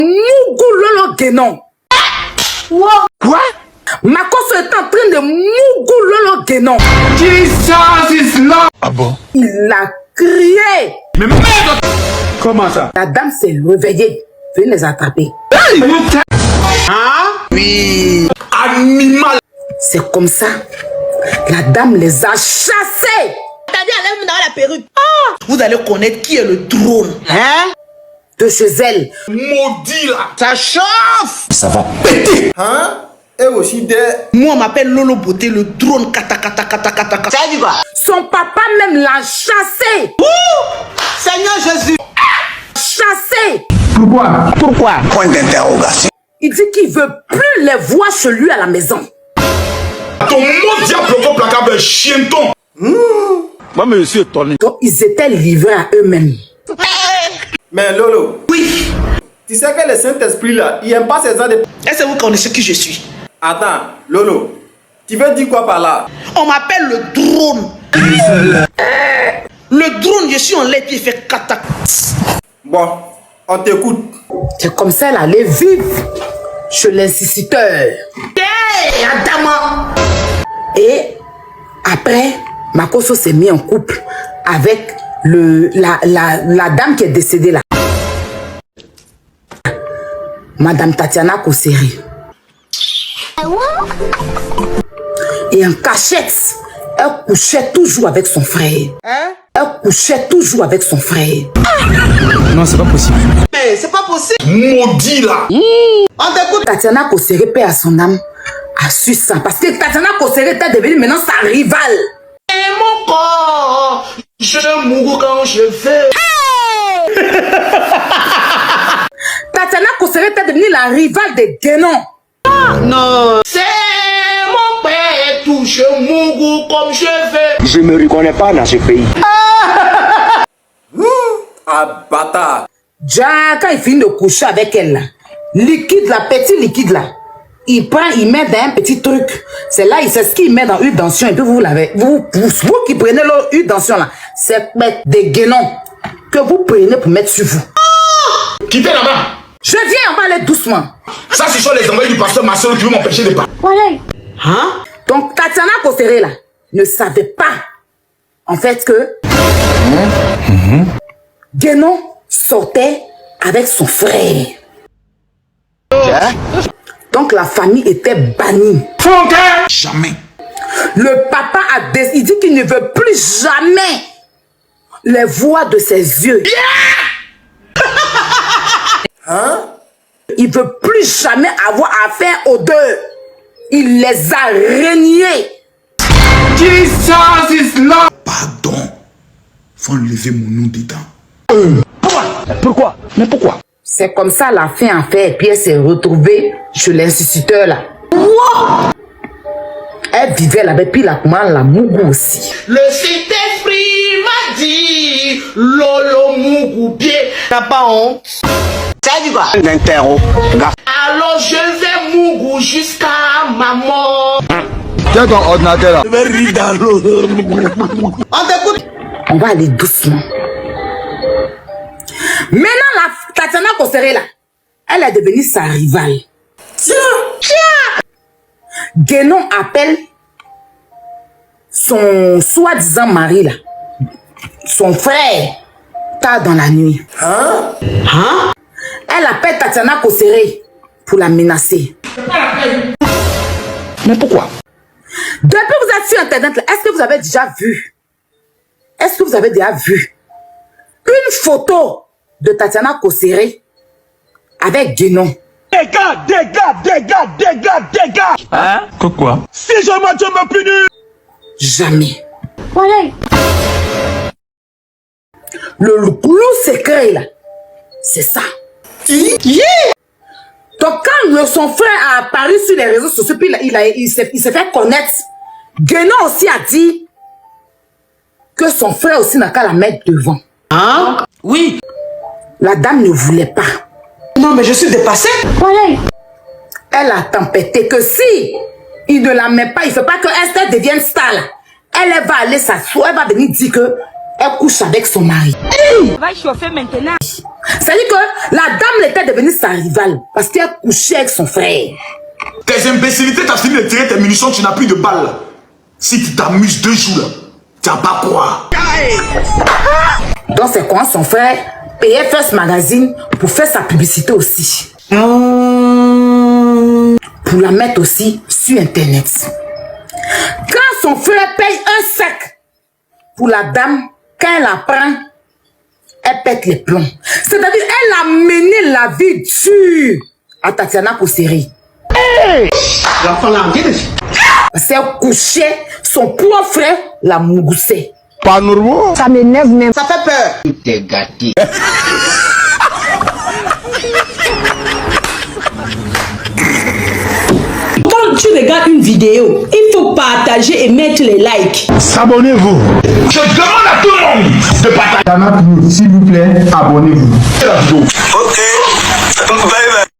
Mougou Guénon. Quoi? Makoso est en train de Mougou Guénon. Jesus is Lord. Ah bon? Il a crié. Mais merde! Comment ça? La dame s'est réveillée. Venez les attraper. Hey! Hein? Oui. Animal. C'est comme ça. La dame les a chassés. T'as dit, enlève-moi dans la perruque. Ah! Vous allez connaître qui est le drone. Hein? De chez elle. Maudit là. Ça chauffe. Ça va péter. Hein? Et aussi des... Moi, on m'appelle Lolo Beauté, le drone kata kata kata kata kata. Ça dit quoi? Son papa même l'a chassé. Seigneur Jésus. Chassé. Pourquoi? Pourquoi? Point d'interrogation. Il dit qu'il veut plus les voir chez lui à la maison. Ton mot diable placable chienton. Moi, mais je suis étonné. Donc, ils étaient livrés à eux-mêmes. Mais Lolo, Oui. tu sais que le Saint-Esprit là, il n'aime pas ces gens de... Est-ce que vous connaissez qui je suis? Attends, Lolo, tu veux dire quoi par là? On m'appelle le drone. Le drone, je suis en lait qui fait kata. Bon, on t'écoute. C'est comme ça, elle allait vivre chez l'instituteur. Hey, Adama. Et après, Makoso s'est mis en couple avec la dame qui est décédée là. Madame Tatiana Koseri. Et en cachette, elle couchait toujours avec son frère. Hein? Elle couchait toujours avec son frère. Non, c'est pas possible. Mais c'est pas possible. Maudit là. On t'écoute. Tatiana Koseri, paix à son âme, a su ça. Parce que Tatiana Koseri était devenue maintenant sa rivale. Et mon corps, je mourrai quand je fais. Tatiana Koseri était devenue la rivale de Guénon. Non. C'est mon père, tout je mourrai comme je fais. Je me reconnais pas dans ce pays. Ah, bâtard. Déjà, quand il finit de coucher avec elle, là, liquide, la petit liquide là, il prend, il met dans un petit truc. C'est là, c'est ce qu'il met dans une tension. Et puis vous l'avez, vous qui prenez une tension là, c'est des guénons que vous prenez pour mettre sur vous. Quittez là-bas. Je viens, on va aller doucement. Ça, ce sont les envoyés du pasteur Marcelo qui veulent m'empêcher de parler. Hein? Donc, Tatiana Koseri là, ne savait pas, en fait, que Guénon sortait avec son frère. Donc, la famille était bannie. Jamais. Le papa a décidé, il dit qu'il ne veut plus jamais les voir de ses yeux. Hein? Il ne veut plus jamais avoir affaire aux deux. Il les a reniés. Jesus is Lord. Pardon. Faut enlever mon nom dedans. Pourquoi? Mais pourquoi? C'est comme ça la fin en fait. Et puis elle s'est retrouvée chez l'instituteur là. Wow! Elle vivait là-bas, puis la Mougou aussi. Le Saint-Esprit m'a dit, Lolo Mougou pied. T'as pas honte? Ça dit quoi? Alors je vais Mougou jusqu'à ma mort. Tiens ton ordinateur là. Je vais rire dans l'eau. On t'écoute. On va aller doucement. Maintenant, la Tatiana Koseri là, elle est devenue sa rivale. Tiens! Guénon appelle son soi-disant mari là, son frère, tard dans la nuit. Hein? Hein? Elle appelle Tatiana Koseri pour la menacer. Mais pourquoi? Depuis que vous êtes sur Internet, est-ce que vous avez déjà vu? Est-ce que vous avez déjà vu une photo de Tatiana Koseri avec Guénon? Dégâts! Hein? Quoi? Si jamais Dieu me punit! Jamais. Le clou secret là, c'est ça. Donc quand son frère a apparu sur les réseaux sociaux, puis il s'est fait connaître, Guénon aussi a dit que son frère aussi n'a qu'à la mettre devant. Hein? Oui. La dame ne voulait pas. Non, mais je suis dépassée. Elle a tempêté que si il ne la met pas, il ne fait pas que Esther devienne star là. Elle va aller s'asseoir, elle va venir dire que elle couche avec son mari. Va chauffer maintenant. C'est-à-dire que la dame était devenue sa rivale parce qu'elle couchait avec son frère. Tes imbécilités, t'as fini de tirer tes munitions, tu n'as plus de balles. Si tu t'amuses 2 jours, là, tu vas pas croire. Donc c'est quand son frère payait First Magazine pour faire sa publicité aussi. Pour la mettre aussi sur Internet. Quand son frère paye un sac pour la dame, quand elle apprend, elle pète les plombs. C'est-à-dire elle a mené la vie dure à Tatiana Koseri. Parce qu'elle couchait, son propre frère la mougoussait. Pas normal. Ça m'énerve même. Ça fait peur. Tout est gâté. Quand tu regardes une vidéo, il faut partager et mettre les likes. Abonnez-vous. Je demande à tout le monde de partager S'il vous plaît, abonnez-vous. la vidéo.